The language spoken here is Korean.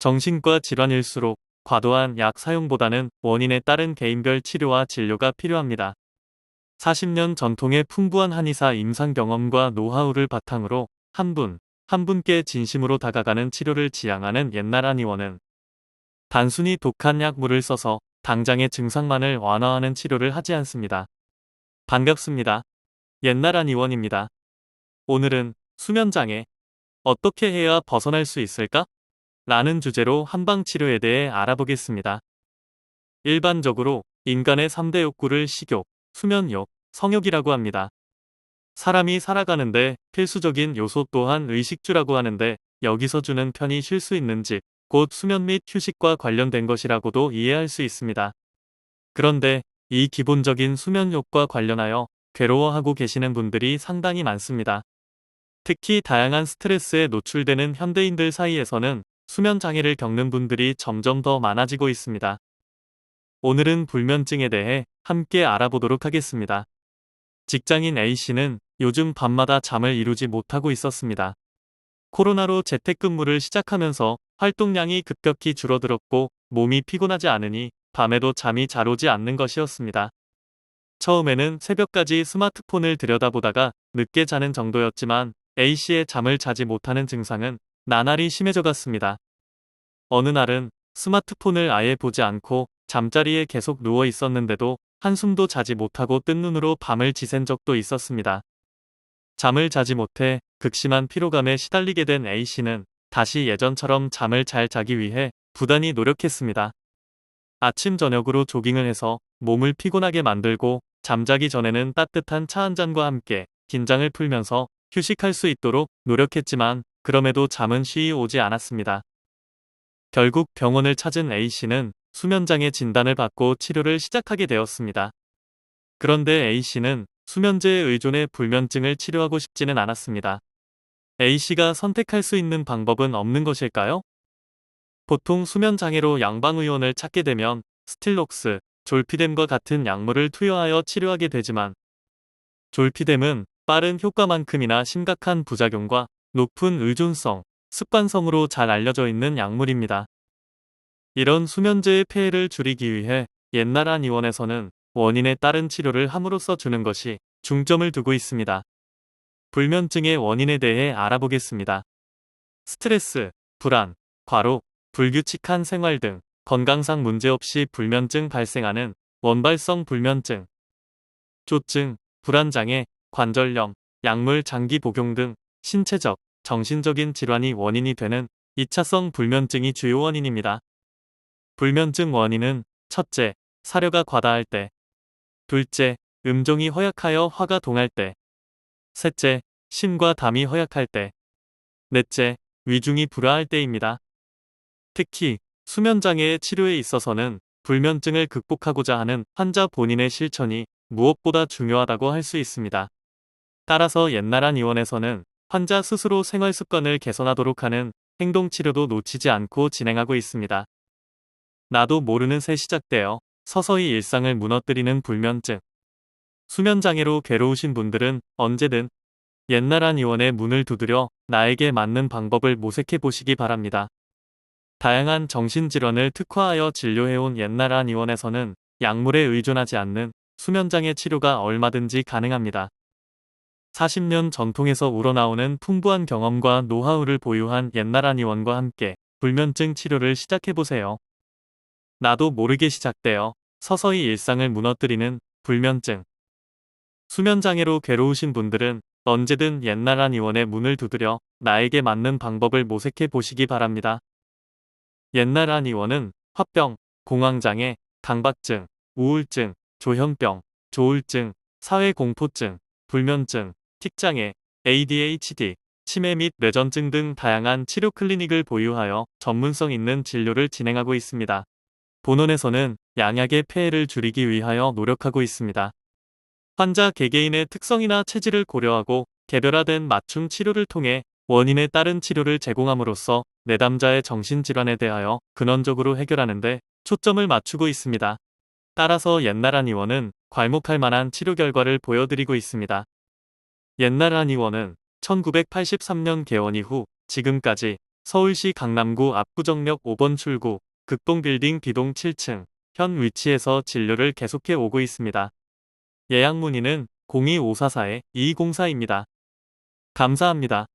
정신과 질환일수록 과도한 약 사용보다는 원인에 따른 개인별 치료와 진료가 필요합니다. 40년 전통의 풍부한 한의사 임상 경험과 노하우를 바탕으로 한 분께 진심으로 다가가는 치료를 지향하는 옛날 한의원은 단순히 독한 약물을 써서 당장의 증상만을 완화하는 치료를 하지 않습니다. 반갑습니다. 옛날 한의원입니다. 오늘은 수면장애, 어떻게 해야 벗어날 수 있을까? 라는 주제로 한방치료에 대해 알아보겠습니다. 일반적으로 인간의 3대 욕구를 식욕, 수면욕, 성욕이라고 합니다. 사람이 살아가는데 필수적인 요소 또한 의식주라고 하는데, 여기서 주는 편히 쉴 수 있는 집, 곧 수면 및 휴식과 관련된 것이라고도 이해할 수 있습니다. 그런데 이 기본적인 수면욕과 관련하여 괴로워하고 계시는 분들이 상당히 많습니다. 특히 다양한 스트레스에 노출되는 현대인들 사이에서는 수면 장애를 겪는 분들이 점점 더 많아지고 있습니다. 오늘은 불면증에 대해 함께 알아보도록 하겠습니다. 직장인 A씨는 요즘 밤마다 잠을 이루지 못하고 있었습니다. 코로나로 재택근무를 시작하면서 활동량이 급격히 줄어들었고 몸이 피곤하지 않으니 밤에도 잠이 잘 오지 않는 것이었습니다. 처음에는 새벽까지 스마트폰을 들여다보다가 늦게 자는 정도였지만 A씨의 잠을 자지 못하는 증상은 나날이 심해져 갔습니다. 어느 날은 스마트폰을 아예 보지 않고 잠자리에 계속 누워 있었는데도 한숨도 자지 못하고 뜬 눈으로 밤을 지샌 적도 있었습니다. 잠을 자지 못해 극심한 피로감에 시달리게 된 A씨는 다시 예전처럼 잠을 잘 자기 위해 부단히 노력했습니다. 아침 저녁으로 조깅을 해서 몸을 피곤하게 만들고, 잠자기 전에는 따뜻한 차 한 잔과 함께 긴장을 풀면서 휴식할 수 있도록 노력했지만 그럼에도 잠은 쉬이 오지 않았습니다. 결국 병원을 찾은 A씨는 수면장애 진단을 받고 치료를 시작하게 되었습니다. 그런데 A씨는 수면제에 의존해 불면증을 치료하고 싶지는 않았습니다. A씨가 선택할 수 있는 방법은 없는 것일까요? 보통 수면장애로 양방의원을 찾게 되면 스틸록스, 졸피뎀과 같은 약물을 투여하여 치료하게 되지만, 졸피뎀은 빠른 효과만큼이나 심각한 부작용과 높은 의존성, 습관성으로 잘 알려져 있는 약물입니다. 이런 수면제의 폐해를 줄이기 위해 옛날 한의원에서는 원인에 따른 치료를 함으로써 주는 것이 중점을 두고 있습니다. 불면증의 원인에 대해 알아보겠습니다. 스트레스, 불안, 과로, 불규칙한 생활 등 건강상 문제없이 불면증 발생하는 원발성 불면증, 조증, 불안장애, 관절염, 약물 장기 복용 등 신체적, 정신적인 질환이 원인이 되는 2차성 불면증이 주요 원인입니다. 불면증 원인은 첫째, 사료가 과다할 때; 둘째, 음종이 허약하여 화가 동할 때; 셋째, 심과 담이 허약할 때; 넷째, 위중이 불화할 때입니다. 특히 수면장애의 치료에 있어서는 불면증을 극복하고자 하는 환자 본인의 실천이 무엇보다 중요하다고 할 수 있습니다. 따라서 옛날 한의원에서는 환자 스스로 생활 습관을 개선하도록 하는 행동치료도 놓치지 않고 진행하고 있습니다. 나도 모르는 새 시작되어 서서히 일상을 무너뜨리는 불면증. 수면장애로 괴로우신 분들은 언제든 옛날 한의원의 문을 두드려 나에게 맞는 방법을 모색해 보시기 바랍니다. 다양한 정신질환을 특화하여 진료해온 옛날 한의원에서는 약물에 의존하지 않는 수면장애 치료가 얼마든지 가능합니다. 40년 전통에서 우러나오는 풍부한 경험과 노하우를 보유한 옛날 한의원과 함께 불면증 치료를 시작해보세요. 나도 모르게 시작되어 서서히 일상을 무너뜨리는 불면증. 수면장애로 괴로우신 분들은 언제든 옛날 한의원의 문을 두드려 나에게 맞는 방법을 모색해 보시기 바랍니다. 옛날 한의원은 화병, 공황장애, 강박증, 우울증, 조현병, 조울증, 사회공포증, 불면증, 틱장애, ADHD, 치매 및 뇌전증 등 다양한 치료 클리닉을 보유하여 전문성 있는 진료를 진행하고 있습니다. 본원에서는 양약의 폐해를 줄이기 위하여 노력하고 있습니다. 환자 개개인의 특성이나 체질을 고려하고 개별화된 맞춤 치료를 통해 원인에 따른 치료를 제공함으로써 내담자의 정신질환에 대하여 근원적으로 해결하는 데 초점을 맞추고 있습니다. 따라서 옛날 한의원은 괄목할 만한 치료 결과를 보여드리고 있습니다. 옛날 한의원은 1983년 개원 이후 지금까지 서울시 강남구 압구정역 5번 출구, 극동빌딩 B동 7층, 현 위치에서 진료를 계속해 오고 있습니다. 예약 문의는 02544-2204입니다. 감사합니다.